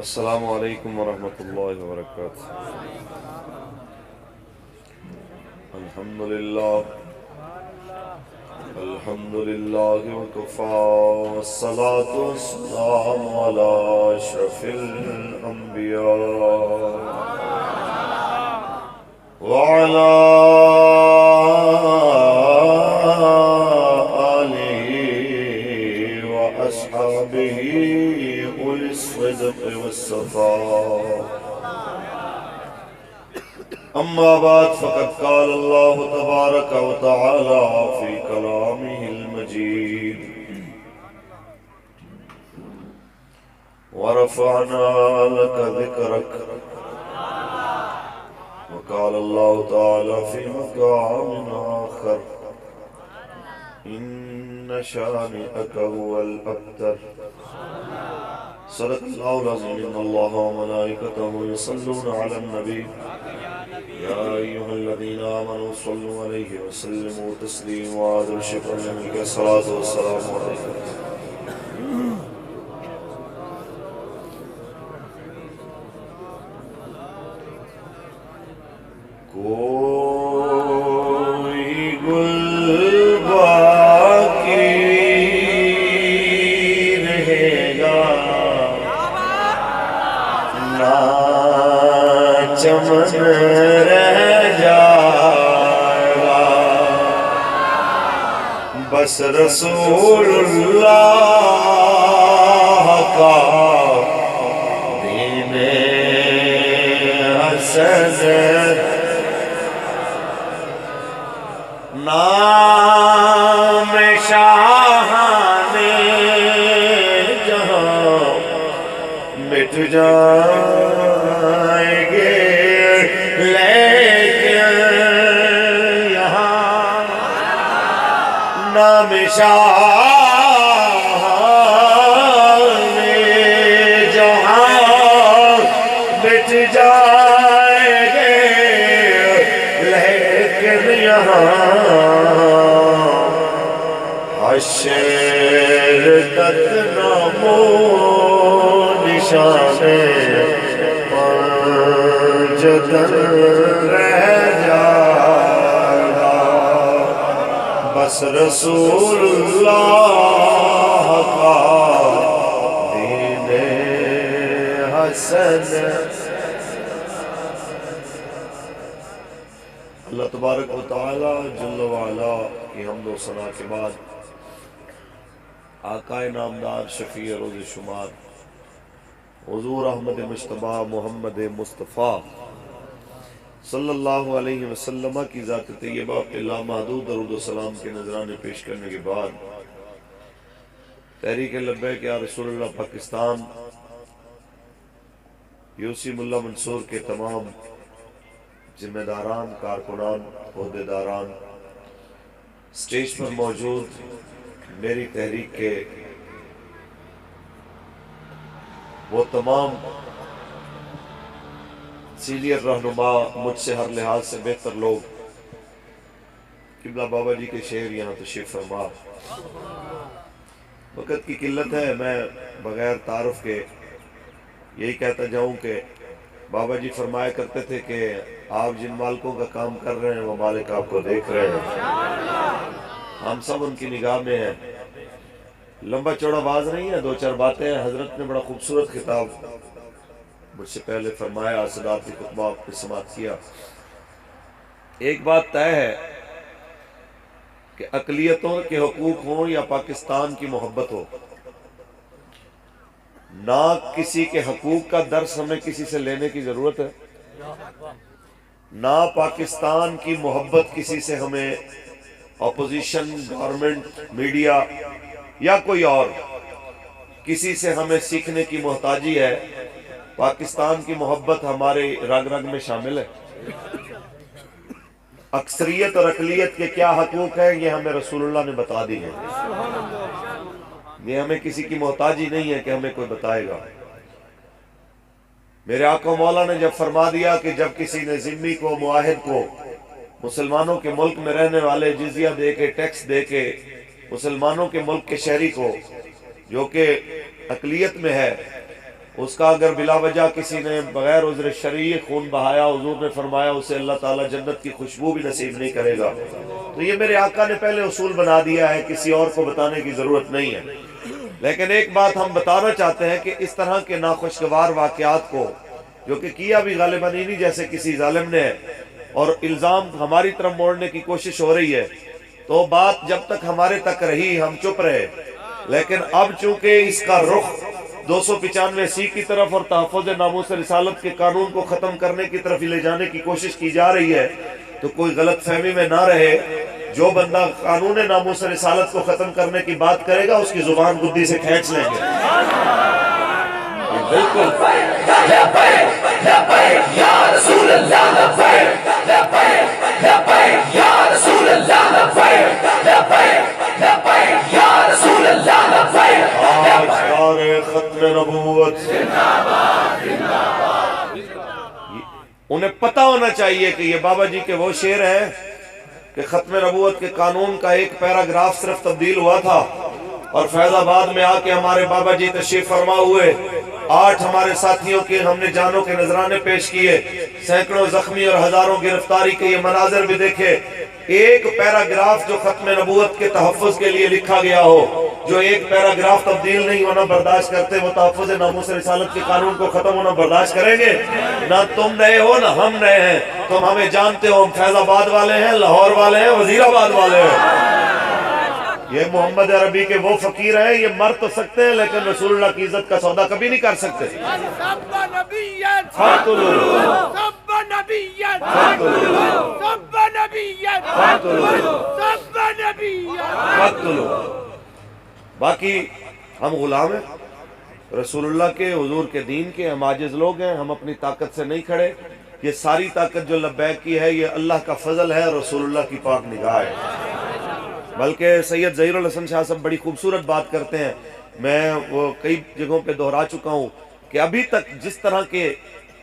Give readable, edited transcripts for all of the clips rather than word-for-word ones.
السلام علیکم ورحمۃ اللہ وبرکاتہ۔ الحمد للہ وکفا والصلاة والسلام علی اشرف الانبیاء وعلی آلہ واصحابہ اولی الصدق والصفاء۔ اما بعد فقد قال اللہ تبارک و تعالی فی کلامہ المجید ورفعنا لك ذکرک، وقال اللہ تعالی فی مقام آخر ان شانئک هو الابتر۔ صدق اللہ العظیم۔ ان اللہ وملائکتہ یصلون علی النبی یا ایہا الذین آمنوا صلوا علیہ وسلموا تسلیما۔ درود شکر نبی کے صلاۃ والسلام علیکم۔ کوئی گل باقی رہے گا نہ چمن رہ جائے گا، بس رسول اللہ کا دین حسن، نام شاہان جہاں مٹ جائیں گے، لیکن یہاں نام شاہان جہاں مٹ جائیں گے، لیکن یہاں حشر تک نامو نشان پنجتن رہ جائے گا، بس رسول اللہ کا دین حسن۔ اللہ تبارک و تعالی جل وعلا کی حمد و ثنا کے بعد آقا نامدار شفیع روز شمار حضور احمد مجتبی محمد مصطفیٰ صلی اللہ علیہ وسلم کی ذات طیبہ پہ لامحدود درود و سلام کے نذرانے پیش کرنے کے بعد تحریک لبیک یا رسول اللہ پاکستان یوسی ملا منصور کے تمام ذمہ داران، کارکنان، عہدیداران، سٹیج پر موجود میری تحریک کے وہ تمام سینئر رہنما، مجھ سے ہر لحاظ سے بہتر لوگ، قبلہ بابا جی کے شعر یہاں تشریف فرما۔ وقت کی قلت ہے، میں بغیر تعارف کے یہی کہتا جاؤں کہ بابا جی فرمایا کرتے تھے کہ آپ جن مالکوں کا کام کر رہے ہیں وہ مالک آپ کو دیکھ رہے ہیں، ہم سب ان کی نگاہ میں ہیں۔ لمبا چوڑا باز نہیں ہے، دو چار باتیں ہیں۔ حضرت نے بڑا خوبصورت خطاب مجھ سے پہلے فرمایا، صدارتی خطبہ آپ نے سماعت کیا۔ ایک بات طے ہے کہ اقلیتوں کے حقوق ہوں یا پاکستان کی محبت ہو، نہ کسی کے حقوق کا درس ہمیں کسی سے لینے کی ضرورت ہے، نہ پاکستان کی محبت کسی سے ہمیں، اپوزیشن، گورنمنٹ، میڈیا یا کوئی اور کسی سے ہمیں سیکھنے کی محتاجی ہے۔ پاکستان کی محبت ہمارے رگ رگ میں شامل ہے۔ اکثریت اور اقلیت کے کیا حقوق ہیں یہ ہمیں رسول اللہ نے بتا دی ہے، یہ ہمیں کسی کی محتاجی نہیں ہے کہ ہمیں کوئی بتائے گا۔ میرے آقا مولا نے جب فرما دیا کہ جب کسی نے ذمی کو، معاہد کو، مسلمانوں کے ملک میں رہنے والے جزیہ دے کے، ٹیکس دے کے، مسلمانوں کے ملک کے شہری کو جو کہ اقلیت میں ہے، اس کا اگر بلا وجہ کسی نے بغیر عذر شرعی خون بہایا، حضور نے فرمایا اسے اللہ تعالیٰ جنت کی خوشبو بھی نصیب نہیں کرے گا۔ تو یہ میرے آقا نے پہلے اصول بنا دیا ہے، کسی اور کو بتانے کی ضرورت نہیں ہے۔ لیکن ایک بات ہم بتانا چاہتے ہیں کہ اس طرح کے ناخوشگوار واقعات کو، جو کہ کیا بھی غالباً انہی جیسے کسی ظالم نے ہے، اور الزام ہماری طرف موڑنے کی کوشش ہو رہی ہے، تو بات جب تک ہمارے تک رہی ہم چپ رہے، لیکن اب چونکہ اس کا رخ 295 کی طرف اور تحفظ ناموس رسالت کے قانون کو ختم کرنے کی طرف لے جانے کی کوشش کی جا رہی ہے، تو کوئی غلط فہمی میں نہ رہے۔ جو بندہ قانون ناموس رسالت کو ختم کرنے کی بات کرے گا اس کی زبان گدی سے کھینچ لیں گے۔ بالکل ختم نبوت، انہیں پتہ ہونا چاہیے کہ یہ بابا جی کے وہ شعر ہیں کہ ختم نبوت کے قانون کا ایک پیراگراف صرف تبدیل ہوا تھا، اور فیض آباد میں آ کے ہمارے بابا جی تشریف فرما ہوئے، 8 ہمارے ساتھیوں کے ہم نے جانوں کے نذرانے پیش کیے، سینکڑوں زخمی اور ہزاروں گرفتاری کے یہ مناظر بھی دیکھے۔ ایک پیراگراف جو ختم نبوت کے تحفظ کے لیے لکھا گیا ہو، جو ایک پیراگراف تبدیل نہیں ہونا برداشت کرتے، وہ تحفظ ناموس رسالت کے قانون کو ختم ہونا برداشت کریں گے؟ نہ تم نئے ہو نہ ہم نئے ہیں، تم ہمیں جانتے ہو، ہم فیض آباد والے ہیں، لاہور والے ہیں، وزیر آباد والے ہیں۔ یہ محمد عربی کے وہ فقیر ہیں، یہ مر تو سکتے ہیں لیکن رسول اللہ کی عزت کا سودا کبھی نہیں کر سکتے۔ باقی ہم غلام ہیں رسول اللہ کے، حضور کے دین کے، ہم عاجز لوگ ہیں، ہم اپنی طاقت سے نہیں کھڑے۔ یہ ساری طاقت جو لبیک کی ہے یہ اللہ کا فضل ہے، رسول اللہ کی پاک نگاہ ہے۔ بلکہ سید ظہیر الحسن شاہ صاحب بڑی خوبصورت بات کرتے ہیں، میں وہ کئی جگہوں پہ دہرا چکا ہوں کہ ابھی تک جس طرح کے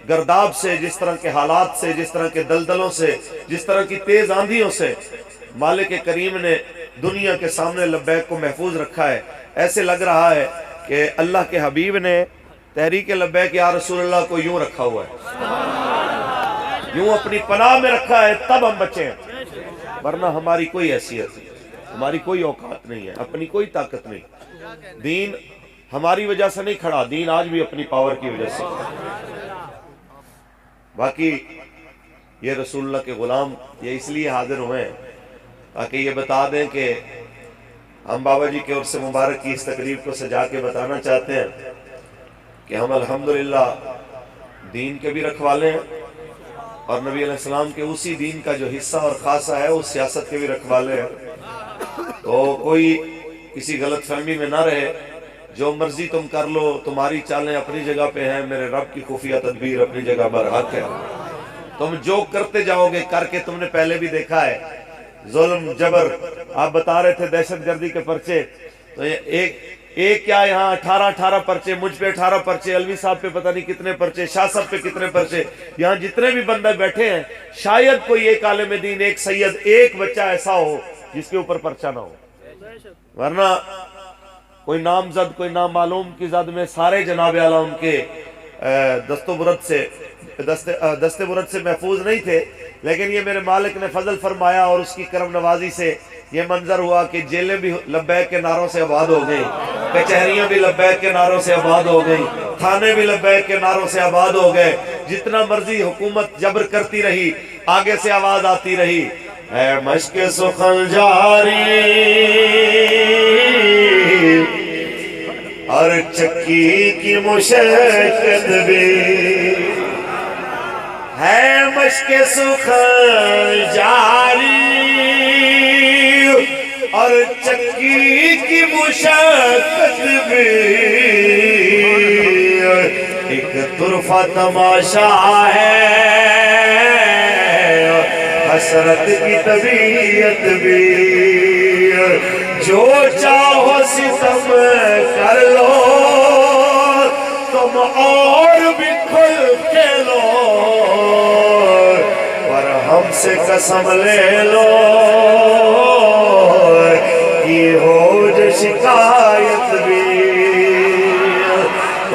گرداب سے، جس طرح کے حالات سے، جس طرح کے دلدلوں سے، جس طرح کی تیز آندھیوں سے مالک کریم نے دنیا کے سامنے لبیک کو محفوظ رکھا ہے، ایسے لگ رہا ہے کہ اللہ کے حبیب نے تحریک لبیک یا رسول اللہ کو یوں رکھا ہوا ہے، یوں اپنی پناہ میں رکھا ہے، تب ہم بچے ہیں، ورنہ ہماری کوئی حیثیت نہیں، ہماری کوئی اوقات نہیں ہے، اپنی کوئی طاقت نہیں۔ دین ہماری وجہ سے نہیں کھڑا، دین آج بھی اپنی پاور کی وجہ سے۔ باقی یہ رسول اللہ کے غلام یہ اس لیے حاضر ہوئے ہیں تاکہ یہ بتا دیں کہ ہم بابا جی کے عرس مبارک کی اس تقریب کو سجا کے بتانا چاہتے ہیں کہ ہم الحمدللہ دین کے بھی رکھوالے ہیں، اور نبی علیہ السلام کے اسی دین کا جو حصہ اور خاصہ ہے اس سیاست کے بھی رکھوالے ہیں۔ تو کوئی کسی غلط فہمی میں نہ رہے، جو مرضی تم کر لو، تمہاری چالیں اپنی جگہ پہ ہیں، میرے رب کی خفیہ تدبیر اپنی جگہ برحق ہے۔ تم جو کرتے جاؤ گے، کر کے تم نے پہلے بھی دیکھا ہے، ظلم جبر، آپ بتا رہے تھے دہشت گردی کے پرچے، تو ایک کیا یہاں 18 پرچے، مجھ پہ 18 پرچے، علوی صاحب پہ پتہ نہیں کتنے پرچے، شاہ صاحب پہ کتنے پرچے، یہاں جتنے بھی بندے بیٹھے ہیں، شاید کوئی ایک عالم دین، ایک سید، ایک بچہ ایسا ہو جس کے اوپر پرچہ نہ ہو، ورنہ کوئی نامزد، کوئی نامعلوم کی زد میں سارے جناب اعلیٰ ان کے دست برد سے محفوظ نہیں تھے، لیکن یہ میرے مالک نے فضل فرمایا اور اس کی کرم نوازی سے یہ منظر ہوا کہ جیلیں بھی لبیک کے نعروں سے آباد ہو گئیں، کچہریاں بھی لبیک کے نعروں سے آباد ہو گئیں، تھانے بھی لبیک کے نعروں سے آباد ہو گئے۔ جتنا مرضی حکومت جبر کرتی رہی، آگے سے آواز آتی رہی، اے مشق سخن جاری اور چکی کی مشقت بھی ہے، مشق سخن جاری اور چکی کی مشقت بھی، ایک طرفہ تماشا ہے حسرت کی طبیعت بھی، جو چاہو ستم کر لو تم اور بھی کھل کے لو، پر ہم سے قسم لے لو کہ ہو جو شکایت بھی،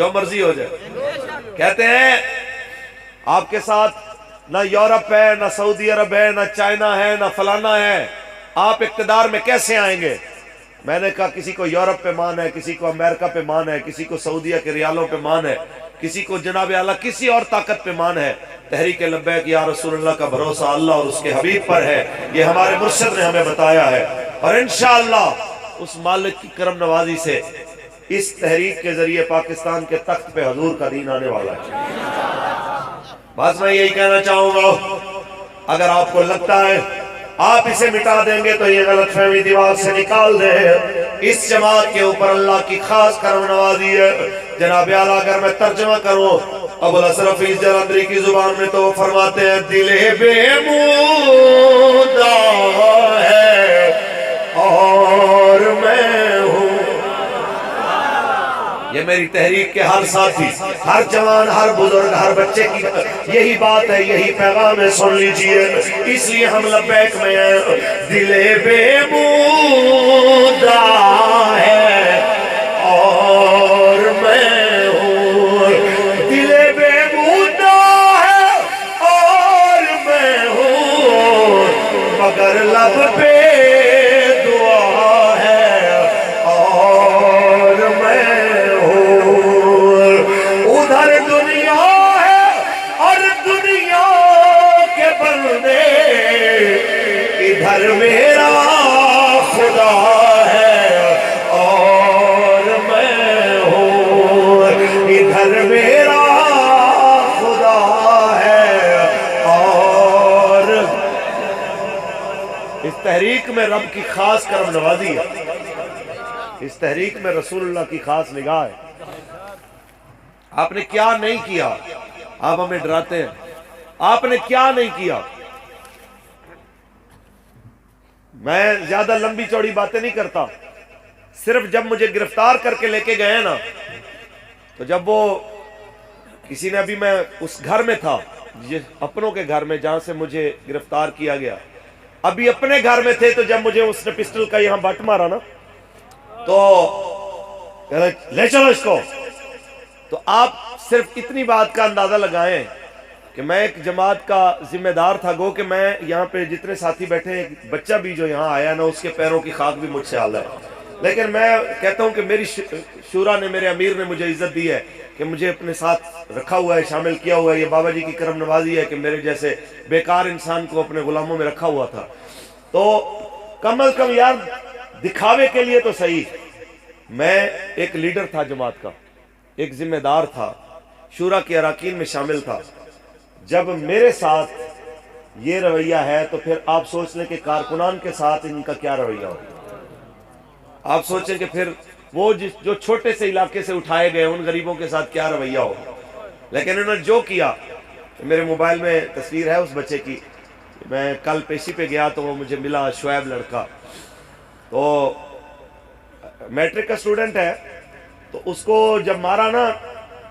جو مرضی ہو جائے. کہتے ہیں آپ کے ساتھ نہ یورپ ہے، نہ سعودی عرب ہے، نہ چائنا ہے، نہ فلانا ہے، آپ اقتدار میں کیسے آئیں گے؟ میں نے کہا کسی کو یورپ پہ مان ہے، کسی کو امریکہ پہ مان ہے، کسی کو سعودیہ کے ریالوں پہ مان ہے، کسی کو جناب اعلیٰ کسی اور طاقت پہ مان ہے. تحریک لبیک یا رسول اللہ کا بھروسہ اللہ اور اس کے حبیب پر ہے. یہ ہمارے مرشد نے ہمیں بتایا ہے، اور انشاءاللہ اس مالک کی کرم نوازی سے اس تحریک کے ذریعے پاکستان کے تخت پہ حضور کا دین آنے والا ہے. بس میں یہی کہنا چاہوں گا، اگر آپ کو لگتا ہے آپ اسے مٹا دیں گے تو یہ غلط فہمی دماغ سے نکال دیں. اس جماعت کے اوپر اللہ کی خاص کرم نوازی ہے. جناب اعلیٰ اگر میں ترجمہ کروں ابو الحسن حفیظ جلندری کی زبان میں تو وہ فرماتے ہیں دل بے مودہ ہے اور میں ہوں. یہ میری تحریک کے ہر ساتھی، ہر جوان، ہر بزرگ، ہر بچے کی یہی بات ہے، یہی پیغام ہے، سن لیجئے. اس لیے ہم لبیک میں ہیں. دل بے مودہ ہے اور میں ہوں، دل بے مودہ ہے اور میں ہوں، مگر لب پہ دعا ہے اور میں ہوں. ادھر دنیا ہے اور دنیا کے بندے، ادھر میرا خدا ہے اور میں ہوں، ادھر میرا خدا ہے. اور اس تحریک میں رب کی خاص کرم نوازی ہے، اس تحریک میں رسول اللہ کی خاص نگاہ ہے. آپ نے کیا نہیں کیا، آپ ہمیں ڈراتے ہیں. آپ نے کیا نہیں کیا. میں زیادہ لمبی چوڑی باتیں نہیں کرتا. صرف جب مجھے گرفتار کر کے لے کے گئے نا، تو جب وہ کسی نے، ابھی میں اس گھر میں تھا، اپنوں کے گھر میں جہاں سے مجھے گرفتار کیا گیا، ابھی اپنے گھر میں تھے، تو جب مجھے اس نے پسٹل کا یہاں بٹ مارا نا، تو لے چلو اس کو. تو آپ صرف اتنی بات کا اندازہ لگائیں کہ میں ایک جماعت کا ذمہ دار تھا. گو کہ میں یہاں پہ جتنے ساتھی بیٹھے ہیں، ایک بچہ بھی جو یہاں آیا نا، اس کے پیروں کی خاک بھی مجھ سے اعلیٰ ہے. لیکن میں کہتا ہوں کہ میری شورا نے، میرے امیر نے مجھے عزت دی ہے کہ مجھے اپنے ساتھ رکھا ہوا ہے، شامل کیا ہوا ہے. یہ بابا جی کی کرم نوازی ہے کہ میرے جیسے بیکار انسان کو اپنے غلاموں میں رکھا ہوا تھا. تو کم از کم یار دکھاوے کے لیے تو صحیح، میں ایک لیڈر تھا جماعت کا، ایک ذمہ دار تھا، شورا کے اراکین میں شامل تھا. جب میرے ساتھ یہ رویہ ہے تو پھر آپ سوچ لیں کہ کارکنان کے ساتھ ان کا کیا رویہ ہو. آپ سوچیں کہ پھر وہ جو چھوٹے سے علاقے سے اٹھائے گئے ان غریبوں کے ساتھ کیا رویہ ہو. لیکن انہوں نے جو کیا، میرے موبائل میں تصویر ہے اس بچے کی. میں کل پیشی پہ گیا تو وہ مجھے ملا، شعیب لڑکا، تو میٹرک کا سٹوڈنٹ ہے. تو اس کو جب مارا نا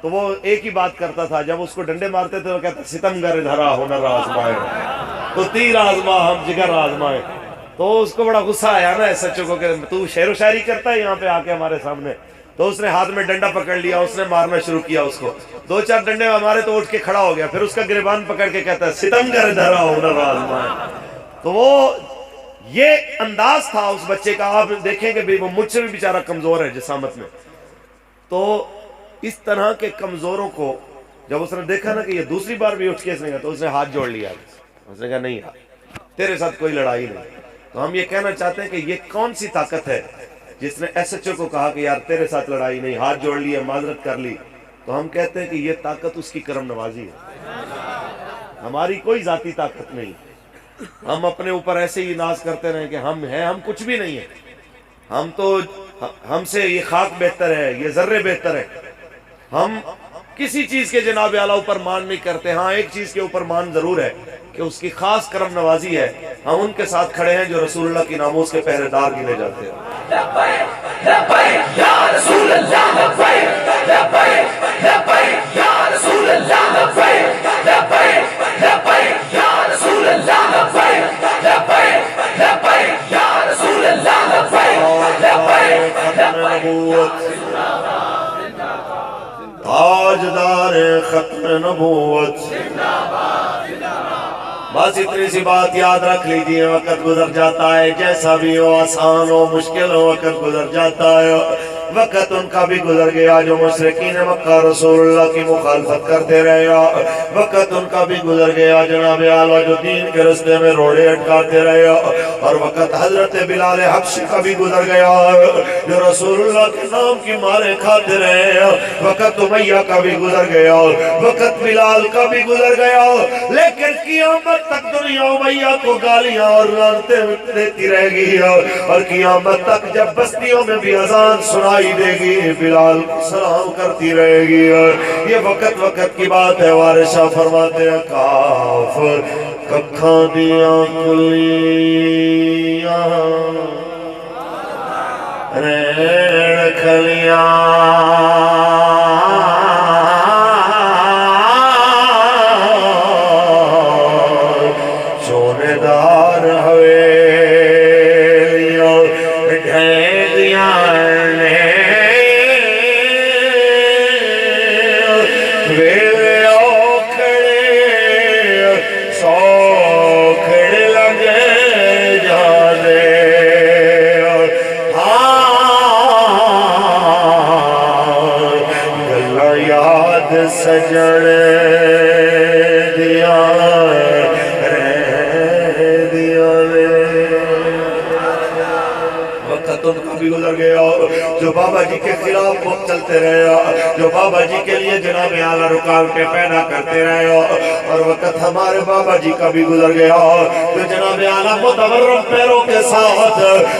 تو وہ ایک ہی بات کرتا تھا، جب اس کو ڈنڈے مارتے تھے وہ کہتا ستم گر دھرا ہنر آزمائے تو تیر آزما ہم جگر آزمائے. تو اس کو بڑا غصہ آیا نا ایس ایچ او کو کہ تو شعر و شاعری کرتا ہے یہاں پہ آ کے ہمارے سامنے. تو اس نے ہاتھ میں ڈنڈا پکڑ لیا، اس نے مارنا شروع کیا اس کو. 2-4 ڈنڈے ہمارے تو اٹھ کے کھڑا ہو گیا. پھر اس کا گریبان پکڑ کے کہتا ہے ستم گر دھرا ہنر آزمائے. تو وہ یہ انداز تھا اس بچے کا. آپ دیکھیں کہ وہ مجھ سے بھی بیچارہ کمزور ہے جسامت میں. تو اس طرح کے کمزوروں کو جب اس نے دیکھا نا کہ یہ دوسری بار بھی اٹھ کے اس نے کہا، تو اس نے ہاتھ جوڑ لیا. اس نے کہا نہیں یار تیرے ساتھ کوئی لڑائی نہیں. تو ہم یہ کہنا چاہتے ہیں کہ یہ کون سی طاقت ہے جس نے ایس ایچ او کو کہا کہ یار تیرے ساتھ لڑائی نہیں، ہاتھ جوڑ لیا، معذرت کر لی. تو ہم کہتے ہیں کہ یہ طاقت اس کی کرم نوازی ہے، ہماری کوئی ذاتی طاقت نہیں. ہم اپنے اوپر ایسے ہی ناز کرتے رہے کہ ہم ہیں، ہم کچھ بھی نہیں ہیں. ہم تو، ہم سے یہ خاک بہتر ہے، یہ ذرے بہتر ہے. ہم کسی چیز کے جناب اعلیٰ اوپر مان نہیں کرتے. ہاں ایک چیز کے اوپر مان ضرور ہے کہ اس کی خاص کرم نوازی ہے. ہم ان کے ساتھ کھڑے ہیں جو رسول اللہ کی ناموس کے پہرے دار گنے جاتے ہیں. لبیک لبیک یا رسول اللہ، لبیک لبیک لبیک یا رسول اللہ، لبیک لبیک لبیک یا رسول اللہ، لبیک لبیک لبیک یا رسول اللہ، لبیک لبیک لبیک. تاجدار ختم نبوت. بس اتنی سی بات یاد رکھ لیجئے، وقت گزر جاتا ہے، جیسا بھی ہو، آسان ہو مشکل ہو، وقت گزر جاتا ہے. وقت ان کا بھی گزر گیا جو مشرکین مکہ رسول اللہ کی مخالفت کرتے رہے. وقت ان کا بھی گزر گیا جناب اعلیٰ جو دین کے رستے میں روڑے اٹکاتے رہے. اور وقت حضرت بلال حبشی کا بھی گزر گیا جو رسول اللہ کے نام کی مارے کھاتے رہے. وقت امیہ کا بھی گزر گیا، وقت بلال کا بھی گزر گیا، لیکن قیامت تک دنیا امیہ کو گالیاں اور لعنتیں دیتی رہ گی. اور قیامت تک جب بستیوں میں بھی اذان سنائی دے گی، بلال کو سلام کرتی رہے گی. یہ وقت کی بات ہے. وارث شاہ فرماتے ہیں کاف ککھاں دیاں کلیاں ریڑ کھلیاں چونے دار حویلیاں ڈھیلیاں سجڑ دیا وقت ان کا بھی گزر گیا جو بابا جی کے خلاف بہت چلتے رہے، جو بابا جی کے لیے جناب اعلیٰ رکاوٹیں پیدا کرتے رہے. اور وقت ہمارے بابا جی کا بھی گزر گیا جو جناب اعلیٰ متورم پیروں کے ساتھ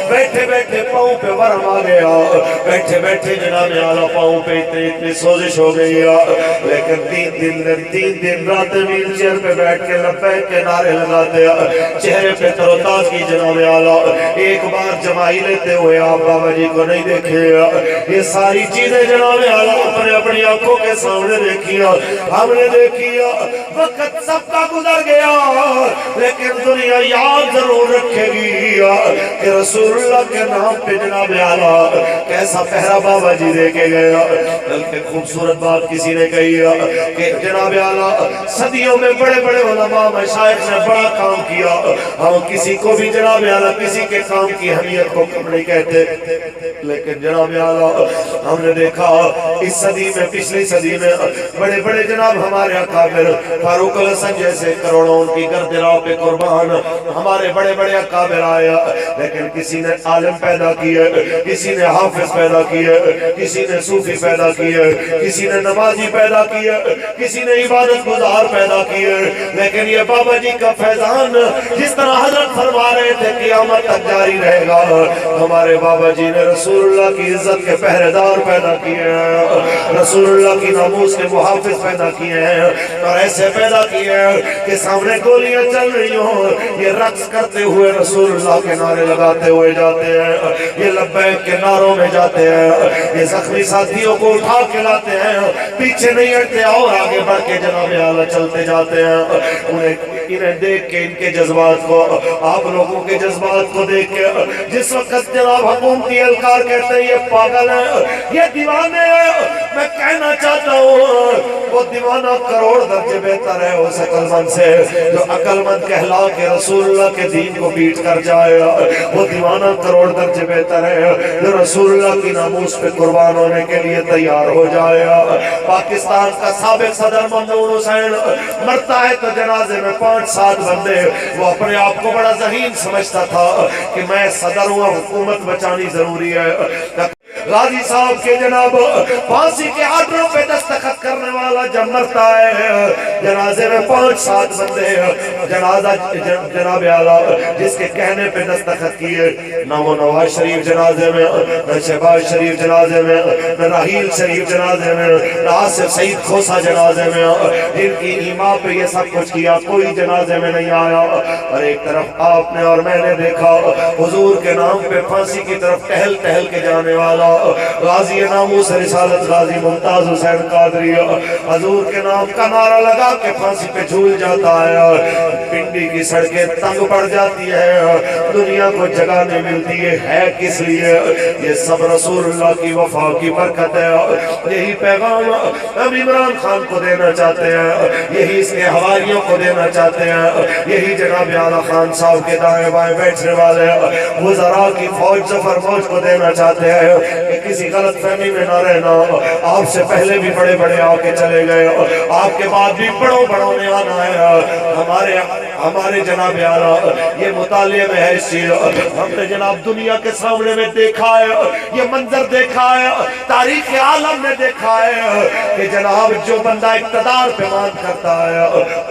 بیٹھے بیٹھے پاؤں پہ ورم آ گیا، بیٹھے بیٹھے جناب اعلیٰ پاؤں پہ اتنی سوزش ہو گئی. لیکن تین دن رات ویل چیئر پہ بیٹھ کے لبیک کے نعرے لگاتے، چہرے پہ تر و تازگی جناب اعلیٰ. ایک بار جمائی لیتے ہوئے آپ بابا جی کو نہیں دیکھے. یہ ساری چیزیں جناب اعلیٰ اپنی آنکھوں کے سامنے دیکھی، ہم نے دیکھی. وقت سب کا گزر گیا لیکن دنیا یاد ضرور رکھے گی کہ رسول اللہ کے نام پہ جناب اعلیٰ کیسا پہرا بابا جی دے کے گیا. بلکہ خوبصورت بات کسی نے کہی کہ جناب اعلیٰ صدیوں میں بڑے بڑے علماء مشائخ نے بڑا کام کیا، ہم کسی کو بھی جناب اعلیٰ کسی کے کام کی اہمیت کو کم نہیں کہتے. لیکن جناب اعلیٰ ہم نے دیکھا اس صدی میں، پچھلی صدی میں بڑے بڑے جناب ہمارے اکابر فاروق الحسن جیسے کروڑوں ان کی گرد راہ پہ قربان ہمارے بڑے بڑے اکابر آیا. لیکن کسی نے عالم پیدا کیے، کسی نے حافظ پیدا کیے، کسی نے صوفی پیدا کیے، کسی نے نمازی پیدا کیے، کسی نے عبادت گزار پیدا کیے. لیکن یہ بابا جی کا فیضان جس طرح حضرت فرما رہے تھے قیامت تک جاری رہے گا. ہمارے بابا جی نے رسول اللہ کی عزت کے پہرے دار پیدا کیے ہیں، رسول اللہ کی ناموس کے محافظ پیدا کیے ہیں، اور ایسے پیدا کیے ہیں کہ سامنے گولیاں چل رہی ہوں یہ رقص کرتے ہوئے رسول اللہ کے نعرے لگاتے ہوئے جاتے ہیں، یہ لبیک کے نعروں میں جاتے ہیں، یہ زخمی ساتھیوں کو اٹھا کے لاتے ہیں، پیچھے نہیں ہٹتے اور آگے بڑھ کے جناب اعلیٰ چلتے جاتے ہیں. انہیں دیکھ کے ان کے جذبات کو، آپ لوگوں کے جذبات کو دیکھ کے جس وقت جناب حکومتی اہلکار کہتے ہیں یہ پاگل ہے، یہ دیوانے ہیں، میں کہنا چاہتا ہوں وہ دیوانہ کروڑ درجے بہتر ہے اس عقل مند سے جو عقل مند کہلا کے رسول اللہ کے دین کو بیٹ کر جائے. وہ دیوانہ کروڑ درجے بہتر ہے جو رسول اللہ کی ناموس پہ قربان ہونے کے لیے تیار ہو جائے. پاکستان کا سابق صدر ممنون حسین مرتا ہے تو جنازے میں 5-7 بندے. وہ اپنے آپ کو بڑا ذہین سمجھتا تھا کہ میں صدر ہوں، حکومت بچانی ضروری ہے. غازی صاحب کے جناب پھانسی کے آرڈروں پہ دستخط کرنے والا جب مرتا ہے جنازے میں 5-7 بندے جنازہ جناب اعلیٰ جس کے کہنے پہ دستخط کیے، نہ وہ نواز شریف جنازے میں، نہ شہباز شریف جنازے میں، نہ راحیل شریف جنازے میں، نہ آصف سعید کھوسا جنازے میں، جن کی ایما پہ یہ سب کچھ کیا کوئی جنازے میں نہیں آیا. اور ایک طرف آپ نے اور میں نے دیکھا حضور کے نام پہ پھانسی کی طرف ٹہل ٹہل کے جانے والا غازی ناموس رسالت غازی ممتاز حسین قادری حضور کے نام کا نعرہ لگا کے پھانسی پہ جھول جاتا ہے. پنڈی کی سڑکیں تنگ پڑ جاتی ہے، دنیا کو جگہ نہیں ملتی ہے کس لیے؟ یہ سب رسول اللہ کی وفا کی برکت ہے۔ یہی پیغام ہم عمران خان کو دینا چاہتے ہیں، یہی اس کے حواریوں کو دینا چاہتے ہیں، یہی جناب اعلیٰ خان صاحب کے دائیں بائیں بیٹھنے والے وزراء کی فوج ظفر فوج کو دینا چاہتے ہیں کہ کسی غلط فہمی میں نہ رہنا۔ آپ سے پہلے بھی بڑے بڑے آ کے چلے گئے، آپ کے بعد بھی بڑوں نے آنا ہے۔ ہمارے جناب اعلیٰ یہ مطالعے میں ہے اس چیز، ہم نے جناب دنیا کے سامنے میں دیکھا ہے، یہ منظر دیکھا ہے، تاریخ عالم نے دیکھا ہے کہ جناب جو بندہ اقتدار پہ مان کرتا ہے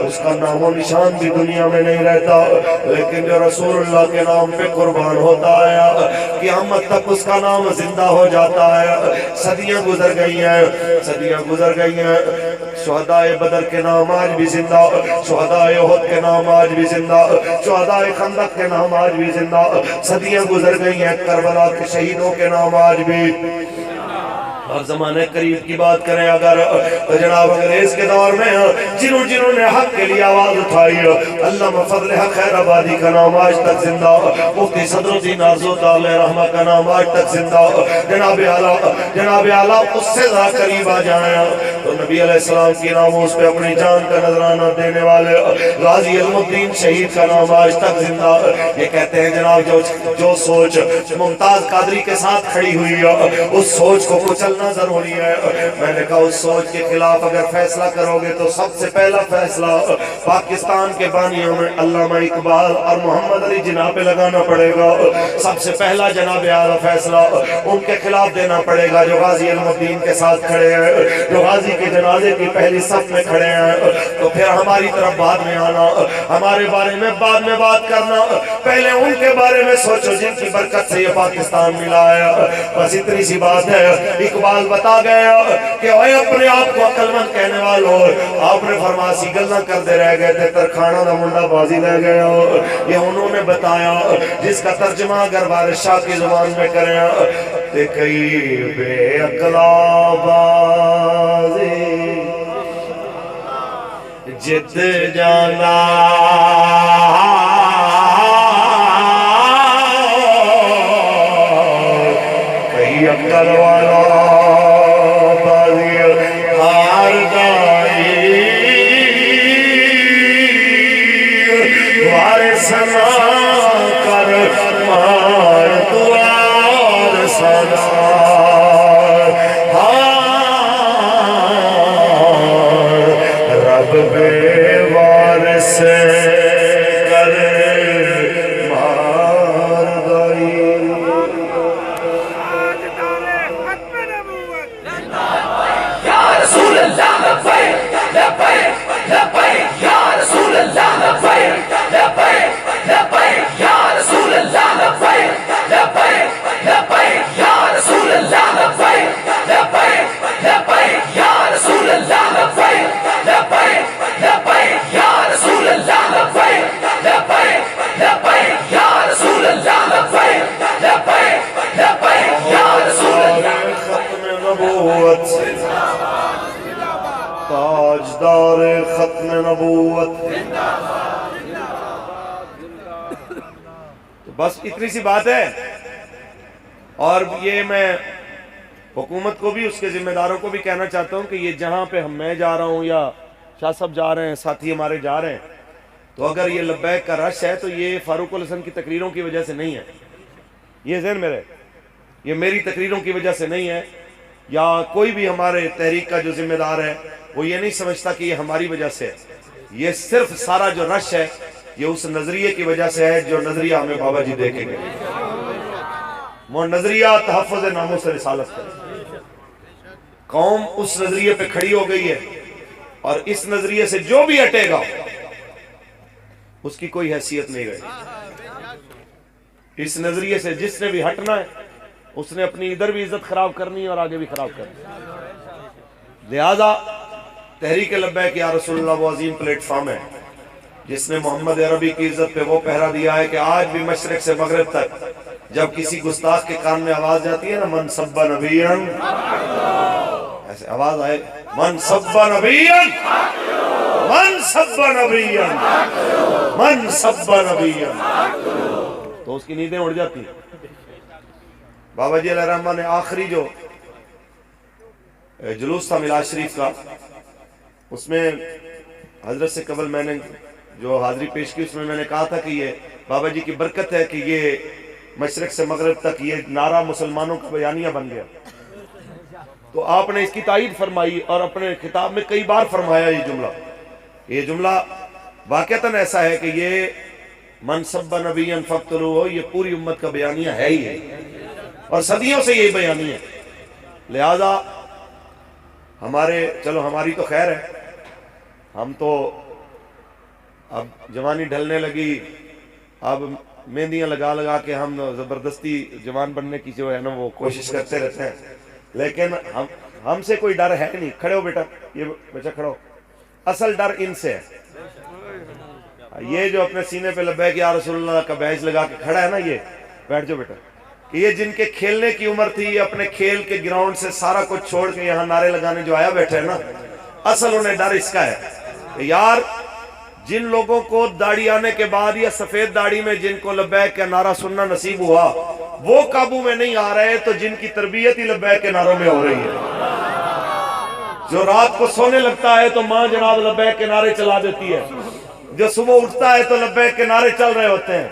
اس کا نام و نشان بھی دنیا میں نہیں رہتا، لیکن جو رسول اللہ کے نام پہ قربان ہوتا ہے قیامت تک اس کا نام زندہ ہو جاتا ہے۔ صدیاں گزر گئی ہیں، شہداء بدر کے نام آج بھی زندہ، شہداء احد کے نام آج بھی زندہ، شہداء خندق کے نام آج بھی زندہ، صدیاں گزر گئی ہیں، کربلا کے شہیدوں کے نام آج بھی۔ اور زمانے قریب کی بات کریں اگر تو جناب انگریز کے دور میں جنہوں نے حق کے لیے آواز اٹھائی، علامہ فضل حق خیر آبادی کا نام آج تک زندہ، مفتی صدر الدین ارزو علیہ رحمہ کا نام آج تک زندہ۔ جناب اعلیٰ اس سے ذرا قریب آ جائیں تو نبی علیہ السلام کی ناموس پہ اپنی جان کا نذرانہ دینے والے غازی علم الدین شہید کا نام آج تک زندہ۔ یہ کہتے ہیں جناب جو سوچ ممتاز قادری کے ساتھ کھڑی ہوئی ہے اس سوچ کو کچل ضروری ہے۔ میں نے کہا اس سوچ کے خلاف اگر فیصلہ کرو گے تو سب سے پہلا فیصلہ پاکستان کے بانیوں میں علامہ اقبال اور محمد علی جناح پہ لگانا پڑے گا۔ سب سے پہلا جناب اعلیٰ فیصلہ ان کے خلاف دینا پڑے گا جو غازی علم الدین کے ساتھ کھڑے ہیں، جو غازی کے جنازے کی پہلی صف میں کھڑے ہیں۔ تو پھر ہماری طرف بعد میں آنا، ہمارے بارے میں بعد میں بات کرنا، پہلے ان کے بارے میں سوچو جن کی برکت سے یہ پاکستان ملا ہے۔ بس اتنی سی بات ہے۔ اقبال بتا گیا کہ اے اپنے آپ کو عقل مند کہنے والوں، آپ نے فرمایا سی گلنا کر دے رہ گئے تھے ترکھانا دا منڈا بازی لے گیا۔ یہ انہوں نے بتایا جس کا ترجمہ اگر وارث شاہ کی زبان میں کریں تے کئی بے عقلا بازی جت جانا کئی عقل والا تاجدار ختم نبوت۔ تو بس اتنی سی بات ہے، اور یہ میں حکومت کو بھی اس کے ذمہ داروں کو بھی کہنا چاہتا ہوں کہ یہ جہاں پہ میں جا رہا ہوں یا شاہ صاحب جا رہے ہیں، ساتھی ہمارے جا رہے ہیں، تو اگر یہ لبیک کا رش ہے تو یہ فاروق الحسن کی تقریروں کی وجہ سے نہیں ہے، یہ ذہن میں رہے، یہ میری تقریروں کی وجہ سے نہیں ہے، یا کوئی بھی ہمارے تحریک کا جو ذمہ دار ہے وہ یہ نہیں سمجھتا کہ یہ ہماری وجہ سے ہے۔ یہ صرف سارا جو رش ہے یہ اس نظریے کی وجہ سے ہے جو نظریہ ہمیں بابا جی دے کے گئے، وہ نظریہ تحفظ ناموس رسالت کا۔ قوم اس نظریے پہ کھڑی ہو گئی ہے، اور اس نظریے سے جو بھی ہٹے گا اس کی کوئی حیثیت نہیں رہے گی۔ اس نظریے سے جس نے بھی ہٹنا ہے اس نے اپنی ادھر بھی عزت خراب کرنی ہے اور آگے بھی خراب کرنی ہے۔ لہذا تحریک لبیک یا رسول اللہ وہ عظیم پلیٹ فارم ہے جس نے محمد عربی کی عزت پہ وہ پہرا دیا ہے کہ آج بھی مشرق سے مغرب تک جب کسی گستاخ کے کان میں آواز جاتی ہے نا من سب نبیًا، ایسے آواز آئے من سب نبیًا من سب نبیا من سب نبیا، تو اس کی نیندیں اڑ جاتی. بابا جی علیہ الرحمہ نے آخری جو جلوس تھا میلاد شریف کا، اس میں حضرت سے قبل میں نے جو حاضری پیش کی، اس میں نے کہا تھا کہ یہ بابا جی کی برکت ہے کہ یہ مشرق سے مغرب تک یہ نعرہ مسلمانوں کا بیانیہ بن گیا. تو آپ نے اس کی تائید فرمائی اور اپنے خطاب میں کئی بار فرمایا یہ جملہ واقعتاً ایسا ہے کہ یہ من سب نبی فقتلوہ یہ پوری امت کا بیانیہ ہے ہی ہے، اور صدیوں سے یہ بیانیہ ہے. لہذا ہماری تو خیر ہے، ہم تو اب جوانی ڈھلنے لگی، اب مہندیاں لگا کے ہم زبردستی جوان بننے کی جو ہے نا وہ کوشش کرتے رہتے ہیں، لیکن ہم سے کوئی ڈر ہے نہیں. کھڑے ہو بیٹا، یہ بچہ کھڑا ہو. اصل ڈر ان سے ہے. یہ جو اپنے سینے پہ لبیک یا رسول اللہ کا بیج لگا کے کھڑا ہے نا، یہ بیٹھ جاؤ بیٹا، کہ یہ جن کے کھیلنے کی عمر تھی، یہ اپنے کھیل کے گراؤنڈ سے سارا کچھ چھوڑ کے یہاں نعرے لگانے جو آیا بیٹھے ہیں نا، اصل انہیں ڈر اس کا ہے کہ یار جن لوگوں کو داڑھی آنے کے بعد یا سفید داڑھی میں جن کو لبیک کا نعرہ سننا نصیب ہوا وہ قابو میں نہیں آ رہے، تو جن کی تربیت ہی لبیک کے نعروں میں ہو رہی ہے. جو رات کو سونے لگتا ہے تو ماں جناب لبیک کے نعرے چلا دیتی ہے، جو صبح اٹھتا ہے تو لبیک کے نعرے چل رہے ہوتے ہیں.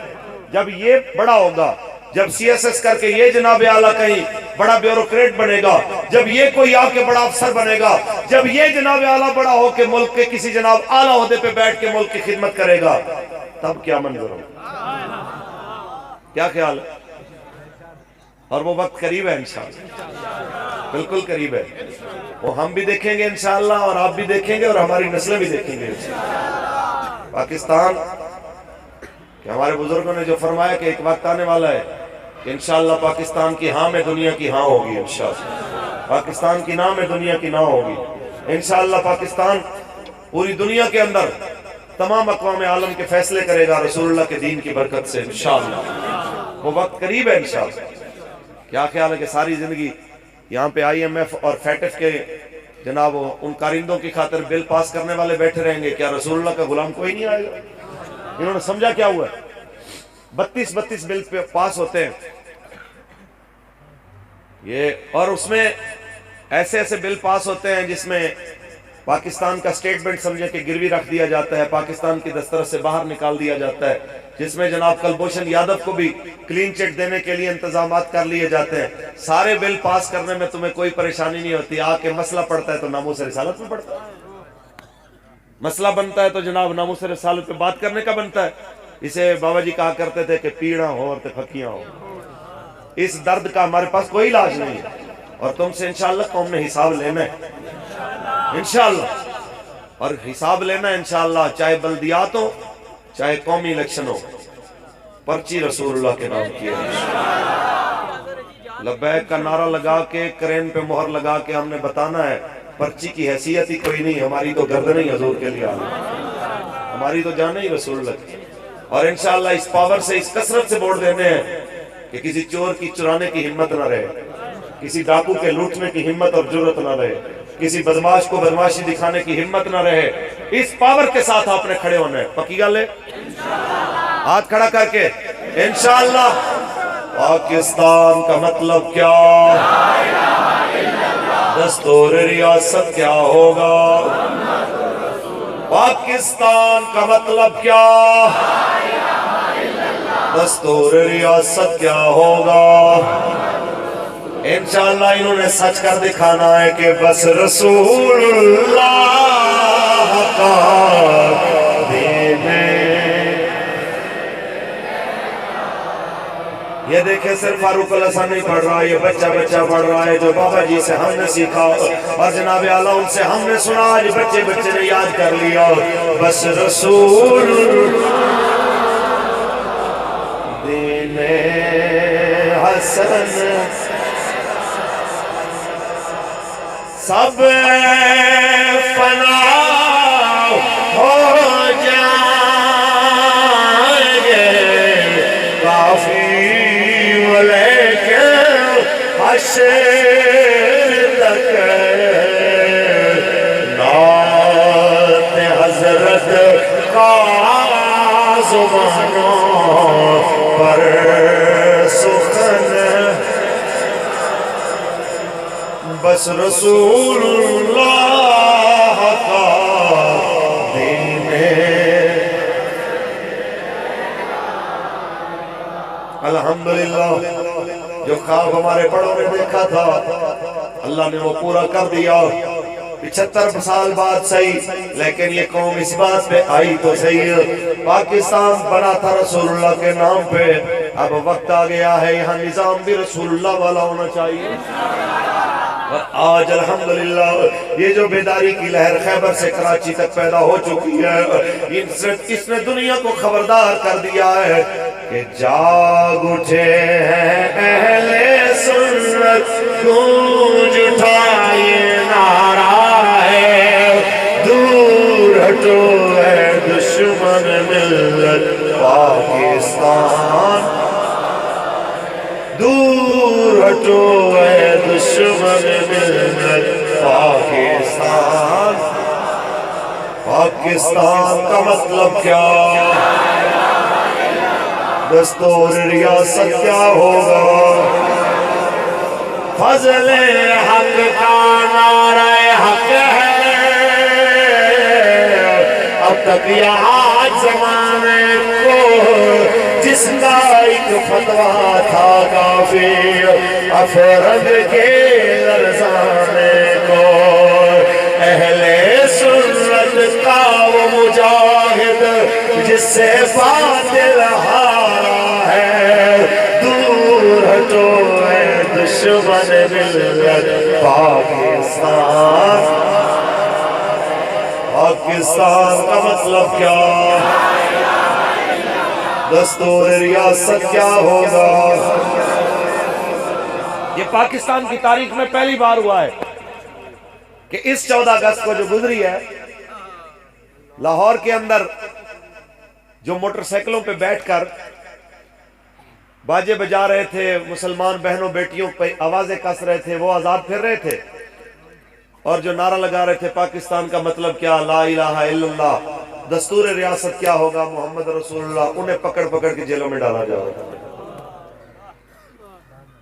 جب یہ بڑا ہوگا، جب سی ایس ایس کر کے یہ جناب اعلیٰ کہیں بڑا بیوروکریٹ بنے گا، جب یہ کوئی آ کے بڑا افسر بنے گا، جب یہ جناب اعلیٰ بڑا ہو کے ملک کے کسی جناب اعلیٰ عہدے پہ بیٹھ کے ملک کی خدمت کرے گا، تب کیا منظر ہوگا؟ کیا خیال ہے؟ اور وہ وقت قریب ہے انشاءاللہ، بالکل قریب ہے. وہ ہم بھی دیکھیں گے انشاءاللہ، اور آپ بھی دیکھیں گے، اور ہماری نسلیں بھی دیکھیں گے انشاءاللہ. پاکستان کہ ہمارے بزرگوں نے جو فرمایا کہ ایک وقت آنے والا ہے کہ انشاءاللہ پاکستان کی ہاں میں دنیا کی ہاں ہوگی، انشاءاللہ پاکستان کی نہ میں دنیا کی نہ ہوگی. انشاءاللہ پاکستان پوری دنیا کے اندر تمام اقوام عالم کے فیصلے کرے گا رسول اللہ کے دین کی برکت سے انشاءاللہ. وہ وقت قریب ہے انشاءاللہ. کیا خیال ہے کہ ساری زندگی یہاں پہ آئی ایم ایف اور فیٹف کے جناب ان کارندوں کی خاطر بل پاس کرنے والے بیٹھے رہیں گے؟ کیا رسول اللہ کا غلام کوئی نہیں آئے گا؟ انہوں نے سمجھا کیا ہوا ہے؟ 32 بل پاس ہوتے ہیں یہ، اور اس میں ایسے بل پاس ہوتے ہیں جس میں پاکستان کا سٹیٹمنٹ سمجھے کہ گروی رکھ دیا جاتا ہے، پاکستان کی دسترس سے باہر نکال دیا جاتا ہے، جس میں جناب کلبھوشن یادو کو بھی کلین چٹ دینے کے لیے انتظامات کر لیے جاتے ہیں. سارے بل پاس کرنے میں تمہیں کوئی پریشانی نہیں ہوتی. آ کے مسئلہ پڑتا ہے تو ناموس رسالت میں پڑتا ہے، مسئلہ بنتا ہے تو جناب ناموس رسالت پہ بات کرنے کا بنتا ہے. اسے بابا جی کہا کرتے تھے کہ پیڑاں ہو اور پھکیاں ہو. اس درد کا ہمارے پاس کوئی علاج نہیں ہے، اور تم سے انشاءاللہ قوم نے حساب لینا ہے انشاءاللہ، اور حساب لینا ہے انشاءاللہ، چاہے بلدیات ہو چاہے قومی الیکشن ہو، پرچی رسول اللہ کے نام کی ہے. لبیک کا نعرہ لگا کے کرین پہ مہر لگا کے ہم نے بتانا ہے پرچی کی حیثیت ہی کوئی نہیں، ہماری تو گردن ہی حضور کے لیے آنا، ہماری تو جانا ہی رسول اللہ کی. اور انشاءاللہ اس پاور سے، اس کثرت سے ووٹ دینے ہیں کہ کسی چور کی چرانے کی ہمت نہ رہے، کسی ڈاکو کے لوٹنے کی ہمت اور جرت نہ رہے، کسی بدماش کو بدماشی دکھانے کی ہمت نہ رہے. اس پاور کے ساتھ آپ نے کھڑے ہونا ہے. پکی گل ہے؟ ہاتھ کھڑا کر کے انشاءاللہ. پاکستان کا مطلب کیا؟ دستور ریاست کیا ہوگا؟ پاکستان کا مطلب کیا؟ دستور ریاست کیا ہوگا؟ انشاءاللہ انہوں نے سچ کر دکھانا ہے کہ بس رسول اللہ کا دین ہے. یہ دیکھیں صرف فاروق الحسن نہیں پڑھ رہا، یہ بچہ پڑھ رہا ہے جو بابا جی سے ہم نے سیکھا اور جناب اعلیٰ ان سے ہم نے سنا، آج بچے نے یاد کر لیا. بس رسول دین حسن سب فنا ہو جائیں گے، کافی حشر تک نعت حضرت پر سخن بس رسول اللہ کا دین الحمدللہ جو خواب ہمارے بڑوں نے دیکھا تھا اللہ نے وہ پورا کر دیا 75 سال بعد صحیح لیکن یہ قوم اس بات پہ آئی تو صحیح پاکستان بنا تھا رسول اللہ کے نام پہ اب وقت آ گیا ہے یہاں نظام بھی رسول اللہ والا ہونا چاہیے اور آج الحمدللہ یہ جو بیداری کی لہر خیبر سے کراچی تک پیدا ہو چکی ہے اس نے دنیا کو خبردار کر دیا ہے کہ جاگ اٹھے ہیں اہل سنت گونج اٹھا یہ نعرہ ہے دور ہٹو ہے دشمن ملت پاکستان دور ہٹو ہے دشمن ملت پاکستان پاکستان کا مطلب کیا دستور ریاست کیا ہوگا فضل حق کا نعرہ حق ہے اب تک یہاں زمانے کو جس کا ایک فتویٰ تھا کافی افراد کے لرزانے کو اہل سنت کا وہ مجاہد جس سے باطل ہارا ہے دور ہٹو ہے دشمن ملت پاکستان پاکستان کا مطلب کیا دستور ریاست کیا ہوگا یہ پاکستان کی تاریخ میں پہلی بار ہوا ہے کہ اس 14 اگست کو جو گزری ہے لاہور کے اندر جو موٹر سائیکلوں پہ بیٹھ کر باجے بجا رہے تھے مسلمان بہنوں بیٹیوں پہ آوازیں کس رہے تھے وہ آزاد پھر رہے تھے اور جو نعرہ لگا رہے تھے پاکستان کا مطلب کیا لا الہ الا اللہ دستور ریاست کیا ہوگا محمد رسول اللہ انہیں پکڑ پکڑ کے جیلوں میں ڈالا جا رہا تھا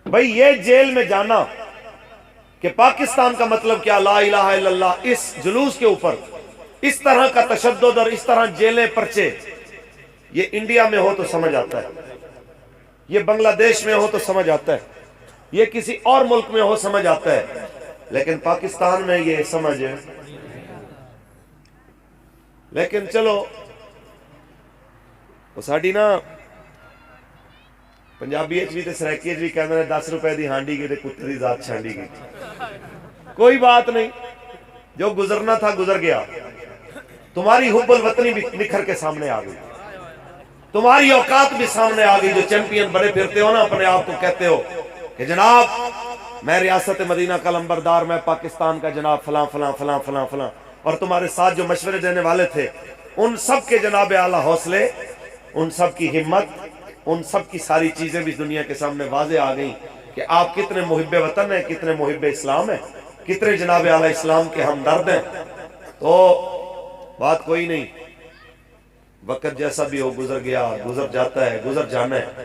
بھئی یہ جیل میں جانا کہ پاکستان کا مطلب کیا لا الہ الا اللہ اس جلوس کے اوپر اس طرح کا تشدد اور اس طرح جیلیں پرچے یہ انڈیا میں ہو تو سمجھ آتا ہے یہ بنگلہ دیش میں ہو تو سمجھ آتا ہے یہ کسی اور ملک میں ہو سمجھ آتا ہے لیکن پاکستان میں یہ سمجھ ہے لیکن چلو وہ ساڑی نا پنجابی بھی تے سریکی بھی کہنے 10 روپے دی ہانڈی کی تے کتے دی ذات چھانڈی کی کوئی بات نہیں جو گزرنا تھا گزر گیا تمہاری حب الوطنی بھی نکھر کے سامنے آ گئی تمہاری اوقات بھی سامنے آ گئی جو چیمپئن بڑے پھرتے ہو نا اپنے آپ کو کہتے ہو کہ جناب میں ریاست مدینہ کا لمبردار میں پاکستان کا جناب فلاں فلاں فلاں فلاں فلاں اور تمہارے ساتھ جو مشورے دینے والے تھے ان سب کے جناب اعلیٰ حوصلے ان سب کی ہمت ان سب کی ساری چیزیں بھی دنیا کے سامنے واضح آ گئیں کہ آپ کتنے محب وطن ہیں کتنے محب اسلام ہیں کتنے جناب اعلیٰ اسلام کے ہمدرد ہیں تو بات کوئی نہیں وقت جیسا بھی ہو گزر گیا گزر جاتا ہے گزر جانا ہے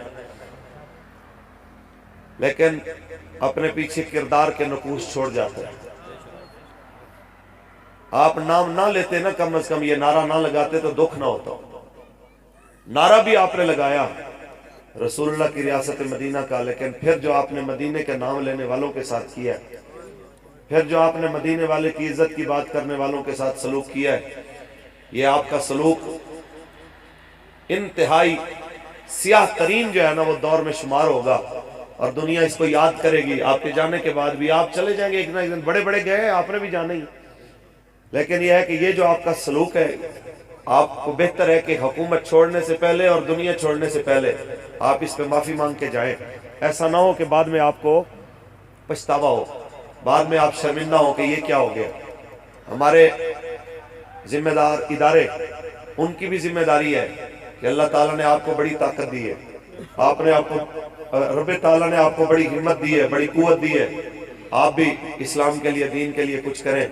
لیکن اپنے پیچھے کردار کے نقوش چھوڑ جاتے ہیں آپ نام نہ لیتے نا کم از کم یہ نعرہ نہ لگاتے تو دکھ نہ ہوتا نعرہ بھی آپ نے لگایا رسول اللہ کی ریاست مدینہ کا لیکن پھر جو آپ نے مدینے کے نام لینے والوں کے ساتھ کیا ہے پھر جو آپ نے مدینے والے کی عزت کی بات کرنے والوں کے ساتھ سلوک کیا ہے یہ آپ کا سلوک انتہائی سیاہ ترین جو ہے نا وہ دور میں شمار ہوگا اور دنیا اس کو یاد کرے گی آپ کے جانے کے بعد بھی آپ چلے جائیں گے ایک نہ ایک دن بڑے بڑے گئے آپ نے بھی جانا ہی لیکن یہ ہے کہ یہ جو آپ کا سلوک ہے آپ کو بہتر ہے کہ حکومت چھوڑنے سے پہلے اور دنیا چھوڑنے سے پہلے آپ اس پہ معافی مانگ کے جائیں ایسا نہ ہو کہ بعد میں آپ کو پچھتاوا ہو بعد میں آپ شرمندہ ہو کہ یہ کیا ہو گیا ہمارے ذمہ دار ادارے ان کی بھی ذمہ داری ہے کہ اللہ تعالیٰ نے آپ کو بڑی طاقت دی ہے آپ نے آپ کو رب تعالیٰ نے آپ کو بڑی ہمت دی ہے بڑی قوت دی ہے آپ بھی اسلام کے لیے دین کے لیے کچھ کریں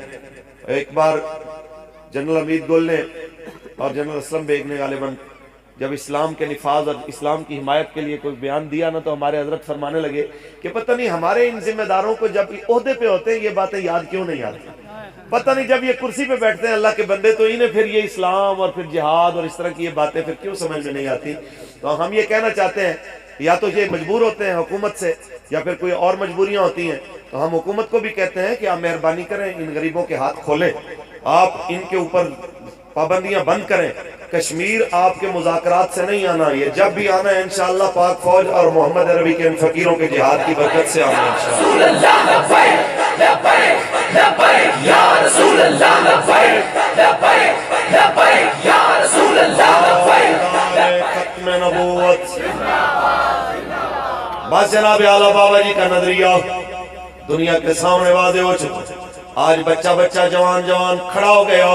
ایک بار جنرل امید گل نے اور جنرل اسلم بیگ نے غالباً جب اسلام کے نفاذ اور اسلام کی حمایت کے لیے کوئی بیان دیا نا تو ہمارے حضرت فرمانے لگے کہ پتہ نہیں ہمارے ان ذمہ داروں کو جب عہدے پہ ہوتے ہیں یہ باتیں یاد کیوں نہیں آتی، پتہ نہیں جب یہ کرسی پہ بیٹھتے ہیں اللہ کے بندے تو انہیں پھر یہ اسلام اور پھر جہاد اور اس طرح کی یہ باتیں پھر کیوں سمجھ میں نہیں آتی۔ تو ہم یہ کہنا چاہتے ہیں یا تو یہ مجبور ہوتے ہیں حکومت سے یا پھر کوئی اور مجبوریاں ہوتی ہیں، تو ہم حکومت کو بھی کہتے ہیں کہ آپ مہربانی کریں ان غریبوں کے ہاتھ کھولیں، آپ ان کے اوپر پابندیاں بند کریں، کشمیر آپ کے مذاکرات سے نہیں آنا، یہ جب بھی آنا ہے انشاءاللہ پاک فوج اور محمد عربی کے ان فقیروں کے جہاد کی برکت سے آنا ہے انشاءاللہ۔ ختم نبوت بس جناب اعلیٰ بابا جی کا نظریہ دنیا کے سامنے واضح ہو چکا، آج بچہ بچہ جوان جوان کھڑا ہو گیا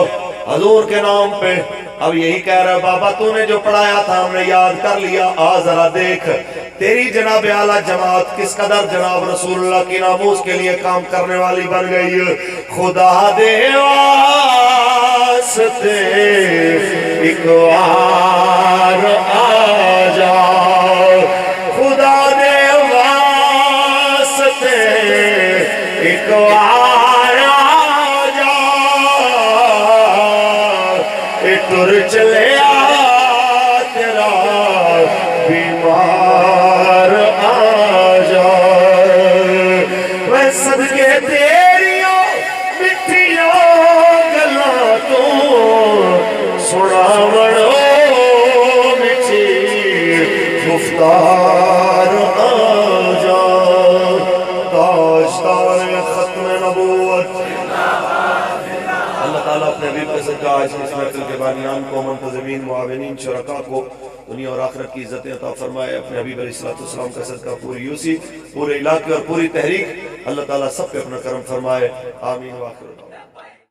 حضور کے نام پہ، اب یہی کہہ رہا ہے بابا تو نے جو پڑھایا تھا ہم نے یاد کر لیا، آ ذرا دیکھ تیری جناب اعلیٰ جماعت کس قدر جناب رسول اللہ کی ناموس کے لیے کام کرنے والی بن گئی۔ خدا دے واسطے ایک بار آ جا، خدا دے واسطے ایک بار آ جا، ٹر چلے تیرا بیمار آ جا، میں صدقے تیریوں مٹھیوں گلاں تو سنا بڑو مٹھی گفتار آ جا، تاجدار ختم نبوت۔ اللہ تعالیٰ اپنے حبیب کا صدقہ آج کی اس محفل کے بانیان کو، منتظمین، معاونین، شرکاء کو دنیا اور آخرت کی عزتیں عطا فرمائے۔ اپنے حبیب علیہ السلام کا صدقہ پوری یوسی، پورے علاقے اور پوری تحریک اللہ تعالیٰ سب پہ اپنا کرم فرمائے، آمین۔ وآخر